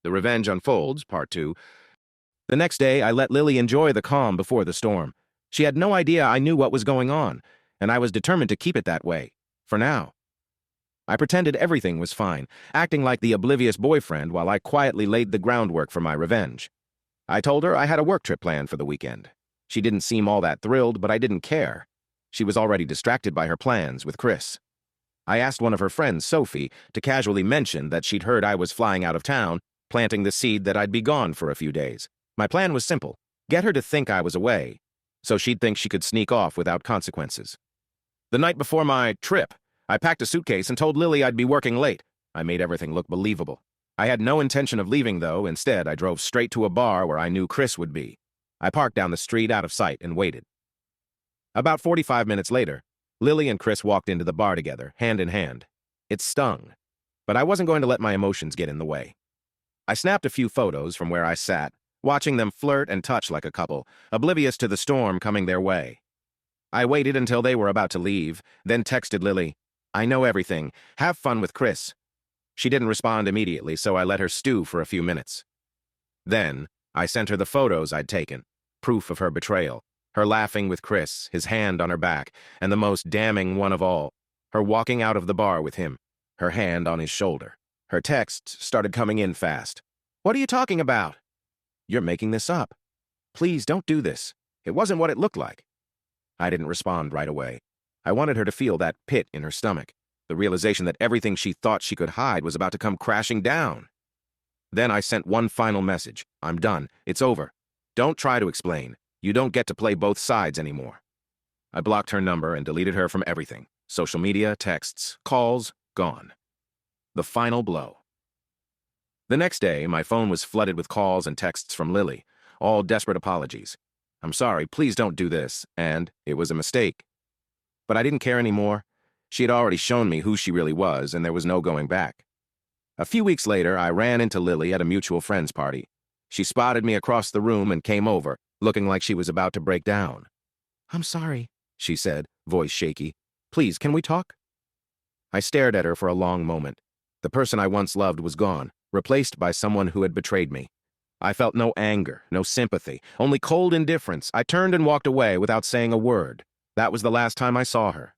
The Revenge Unfolds, Part 2. The next day, I let Lily enjoy the calm before the storm. She had no idea I knew what was going on, and I was determined to keep it that way, for now. I pretended everything was fine, acting like the oblivious boyfriend while I quietly laid the groundwork for my revenge. I told her I had a work trip planned for the weekend. She didn't seem all that thrilled, but I didn't care. She was already distracted by her plans with Chris. I asked one of her friends, Sophie, to casually mention that she'd heard I was flying out of town, planting the seed that I'd be gone for a few days. My plan was simple: get her to think I was away, so she'd think she could sneak off without consequences. The night before my trip, I packed a suitcase and told Lily I'd be working late. I made everything look believable. I had no intention of leaving, though. Instead, I drove straight to a bar where I knew Chris would be. I parked down the street out of sight and waited. About 45 minutes later, Lily and Chris walked into the bar together, hand in hand. It stung, but I wasn't going to let my emotions get in the way. I snapped a few photos from where I sat, watching them flirt and touch like a couple, oblivious to the storm coming their way. I waited until they were about to leave, then texted Lily, "I know everything. Have fun with Chris." She didn't respond immediately, so I let her stew for a few minutes. Then, I sent her the photos I'd taken, proof of her betrayal. Her laughing with Chris, his hand on her back, and the most damning one of all, her walking out of the bar with him, her hand on his shoulder. Her texts started coming in fast. "What are you talking about?" "You're making this up. Please don't do this. It wasn't what it looked like." I didn't respond right away. I wanted her to feel that pit in her stomach, the realization that everything she thought she could hide was about to come crashing down. Then I sent one final message. "I'm done. It's over. Don't try to explain. You don't get to play both sides anymore." I blocked her number and deleted her from everything. Social media, texts, calls, gone. The final blow. The next day, my phone was flooded with calls and texts from Lily, all desperate apologies. "I'm sorry, please don't do this," and "It was a mistake." But I didn't care anymore. She had already shown me who she really was, and there was no going back. A few weeks later, I ran into Lily at a mutual friend's party. She spotted me across the room and came over, looking like she was about to break down. "I'm sorry," she said, voice shaky. "Please, can we talk?" I stared at her for a long moment. The person I once loved was gone, replaced by someone who had betrayed me. I felt no anger, no sympathy, only cold indifference. I turned and walked away without saying a word. That was the last time I saw her.